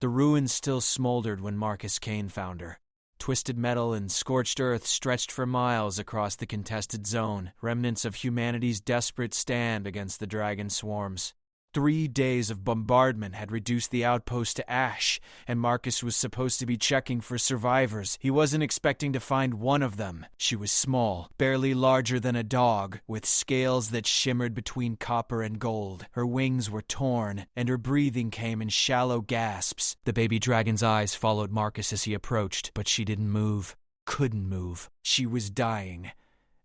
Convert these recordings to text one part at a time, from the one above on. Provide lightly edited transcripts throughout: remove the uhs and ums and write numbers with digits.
The ruins still smoldered when Marcus Kane found her. Twisted metal and scorched earth stretched for miles across the contested zone, remnants of humanity's desperate stand against the dragon swarms. 3 days of bombardment had reduced the outpost to ash, and Marcus was supposed to be checking for survivors. He wasn't expecting to find one of them. She was small, barely larger than a dog, with scales that shimmered between copper and gold. Her wings were torn, and her breathing came in shallow gasps. The baby dragon's eyes followed Marcus as he approached, but she didn't move. Couldn't move. She was dying.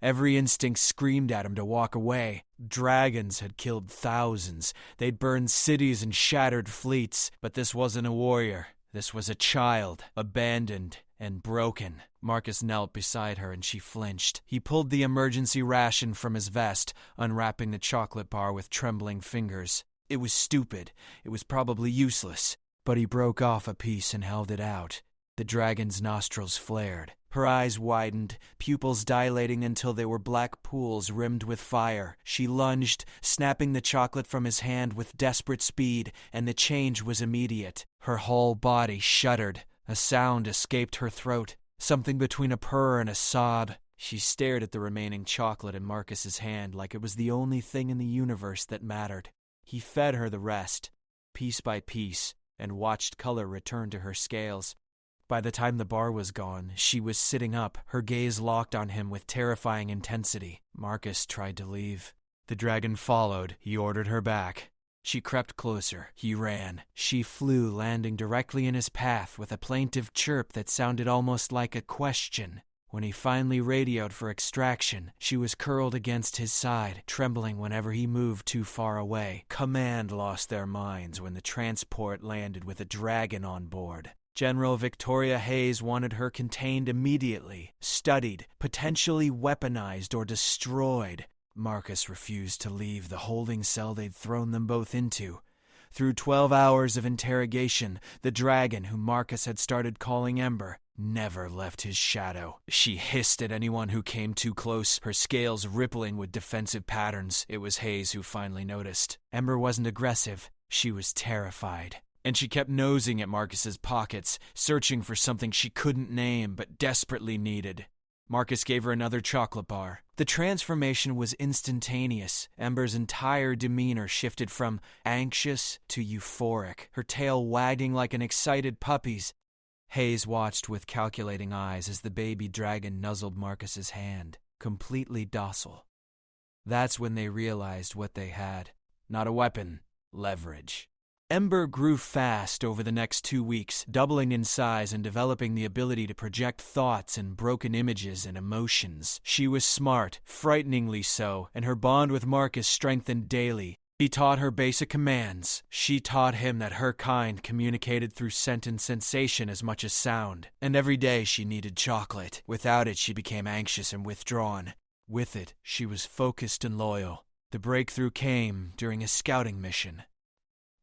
Every instinct screamed at him to walk away. Dragons had killed thousands. They'd burned cities and shattered fleets. But this wasn't a warrior. This was a child, abandoned and broken. Marcus knelt beside her and she flinched. He pulled the emergency ration from his vest, unwrapping the chocolate bar with trembling fingers. It was stupid. It was probably useless. But he broke off a piece and held it out. The dragon's nostrils flared. Her eyes widened, pupils dilating until they were black pools rimmed with fire. She lunged, snapping the chocolate from his hand with desperate speed, and the change was immediate. Her whole body shuddered. A sound escaped her throat, something between a purr and a sob. She stared at the remaining chocolate in Marcus's hand like it was the only thing in the universe that mattered. He fed her the rest, piece by piece, and watched color return to her scales. By the time the bar was gone, she was sitting up, her gaze locked on him with terrifying intensity. Marcus tried to leave. The dragon followed. He ordered her back. She crept closer. He ran. She flew, landing directly in his path with a plaintive chirp that sounded almost like a question. When he finally radioed for extraction, she was curled against his side, trembling whenever he moved too far away. Command lost their minds when the transport landed with a dragon on board. General Victoria Hayes wanted her contained immediately, studied, potentially weaponized or destroyed. Marcus refused to leave the holding cell they'd thrown them both into. Through 12 hours of interrogation, the dragon, whom Marcus had started calling Ember, never left his shadow. She hissed at anyone who came too close, her scales rippling with defensive patterns. It was Hayes who finally noticed. Ember wasn't aggressive. She was terrified. And she kept nosing at Marcus's pockets, searching for something she couldn't name but desperately needed. Marcus gave her another chocolate bar. The transformation was instantaneous. Ember's entire demeanor shifted from anxious to euphoric, her tail wagging like an excited puppy's. Hayes watched with calculating eyes as the baby dragon nuzzled Marcus's hand, completely docile. That's when they realized what they had. Not a weapon, leverage. Ember grew fast over the next 2 weeks, doubling in size and developing the ability to project thoughts and broken images and emotions. She was smart, frighteningly so, and her bond with Marcus strengthened daily. He taught her basic commands. She taught him that her kind communicated through scent and sensation as much as sound. And every day she needed chocolate. Without it, she became anxious and withdrawn. With it, she was focused and loyal. The breakthrough came during a scouting mission.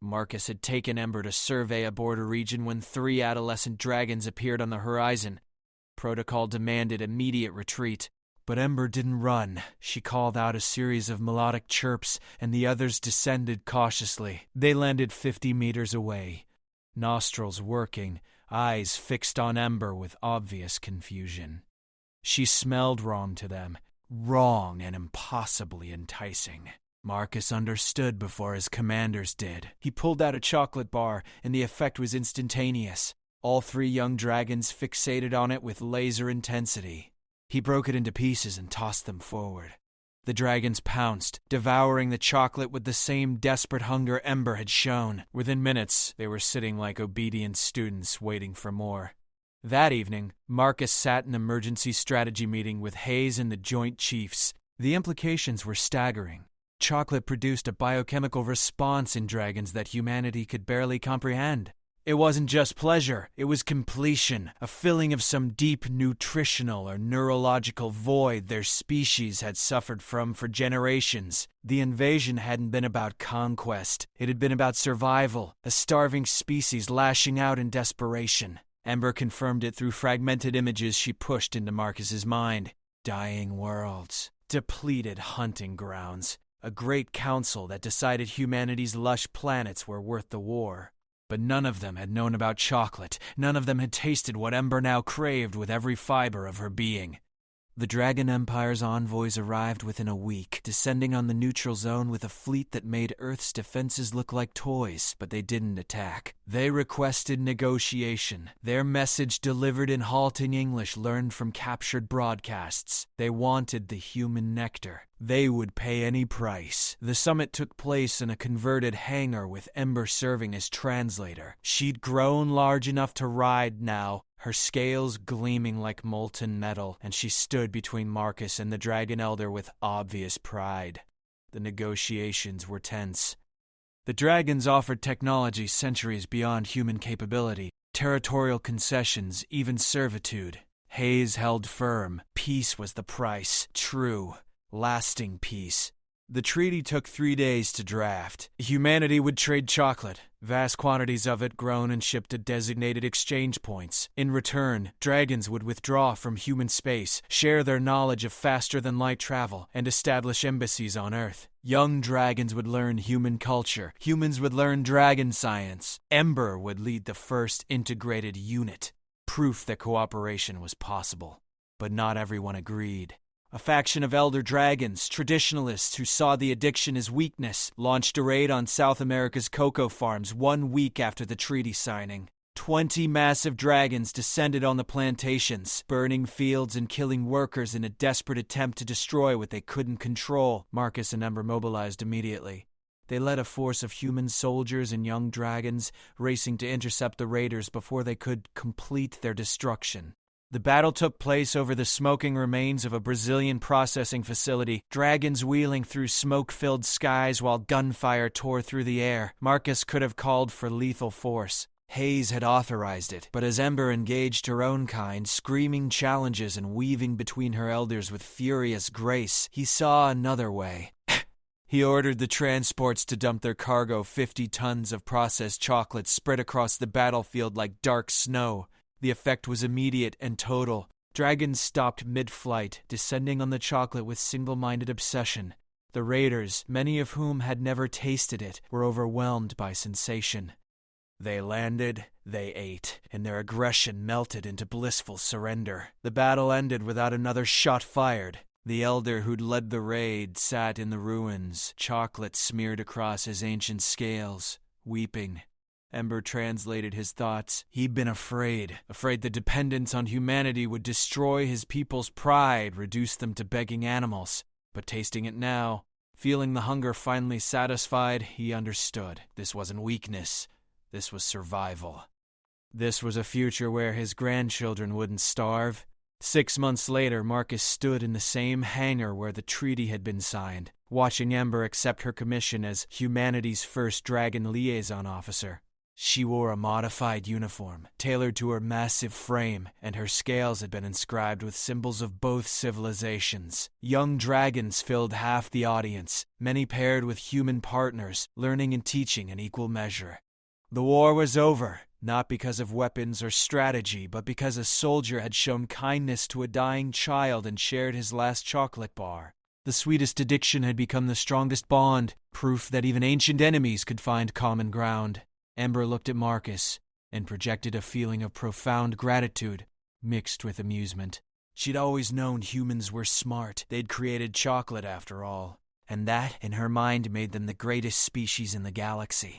Marcus had taken Ember to survey a border region when 3 adolescent dragons appeared on the horizon. Protocol demanded immediate retreat. But Ember didn't run. She called out a series of melodic chirps, and the others descended cautiously. They landed 50 meters away, nostrils working, eyes fixed on Ember with obvious confusion. She smelled wrong to them, wrong and impossibly enticing. Marcus understood before his commanders did. He pulled out a chocolate bar, and the effect was instantaneous. All 3 young dragons fixated on it with laser intensity. He broke it into pieces and tossed them forward. The dragons pounced, devouring the chocolate with the same desperate hunger Ember had shown. Within minutes, they were sitting like obedient students waiting for more. That evening, Marcus sat in an emergency strategy meeting with Hayes and the Joint Chiefs. The implications were staggering. Chocolate produced a biochemical response in dragons that humanity could barely comprehend. It wasn't just pleasure, it was completion, a filling of some deep nutritional or neurological void their species had suffered from for generations. The invasion hadn't been about conquest, it had been about survival, a starving species lashing out in desperation. Ember confirmed it through fragmented images she pushed into Marcus's mind. Dying worlds, depleted hunting grounds, a great council that decided humanity's lush planets were worth the war. But none of them had known about chocolate. None of them had tasted what Ember now craved with every fiber of her being. The Dragon Empire's envoys arrived within a week, descending on the neutral zone with a fleet that made Earth's defenses look like toys, but they didn't attack. They requested negotiation, their message delivered in halting English learned from captured broadcasts. They wanted the human nectar. They would pay any price. The summit took place in a converted hangar with Ember serving as translator. She'd grown large enough to ride now, her scales gleaming like molten metal, and she stood between Marcus and the Dragon Elder with obvious pride. The negotiations were tense. The dragons offered technology centuries beyond human capability, territorial concessions, even servitude. Hayes held firm. Peace was the price. True, lasting peace. The treaty took 3 days to draft. Humanity would trade chocolate, vast quantities of it grown and shipped to designated exchange points. In return, dragons would withdraw from human space, share their knowledge of faster-than-light travel, and establish embassies on Earth. Young dragons would learn human culture. Humans would learn dragon science. Ember would lead the first integrated unit. Proof that cooperation was possible. But not everyone agreed. A faction of elder dragons, traditionalists who saw the addiction as weakness, launched a raid on South America's cocoa farms 1 week after the treaty signing. 20 massive dragons descended on the plantations, burning fields and killing workers in a desperate attempt to destroy what they couldn't control. Marcus and Ember mobilized immediately. They led a force of human soldiers and young dragons, racing to intercept the raiders before they could complete their destruction. The battle took place over the smoking remains of a Brazilian processing facility, dragons wheeling through smoke-filled skies while gunfire tore through the air. Marcus could have called for lethal force. Hayes had authorized it, but as Ember engaged her own kind, screaming challenges and weaving between her elders with furious grace, he saw another way. He ordered the transports to dump their cargo 50 tons of processed chocolate spread across the battlefield like dark snow. The effect was immediate and total. Dragons stopped mid-flight, descending on the chocolate with single-minded obsession. The raiders, many of whom had never tasted it, were overwhelmed by sensation. They landed, they ate, and their aggression melted into blissful surrender. The battle ended without another shot fired. The elder who'd led the raid sat in the ruins, chocolate smeared across his ancient scales, weeping. Ember translated his thoughts. He'd been afraid the dependence on humanity would destroy his people's pride, reduce them to begging animals. But tasting it now, feeling the hunger finally satisfied, he understood. This wasn't weakness. This was survival. This was a future where his grandchildren wouldn't starve. 6 months later, Marcus stood in the same hangar where the treaty had been signed, watching Ember accept her commission as humanity's first dragon liaison officer. She wore a modified uniform, tailored to her massive frame, and her scales had been inscribed with symbols of both civilizations. Young dragons filled half the audience, many paired with human partners, learning and teaching in equal measure. The war was over, not because of weapons or strategy, but because a soldier had shown kindness to a dying child and shared his last chocolate bar. The sweetest addiction had become the strongest bond, proof that even ancient enemies could find common ground. Ember looked at Marcus and projected a feeling of profound gratitude, mixed with amusement. She'd always known humans were smart. They'd created chocolate after all. And that, in her mind, made them the greatest species in the galaxy.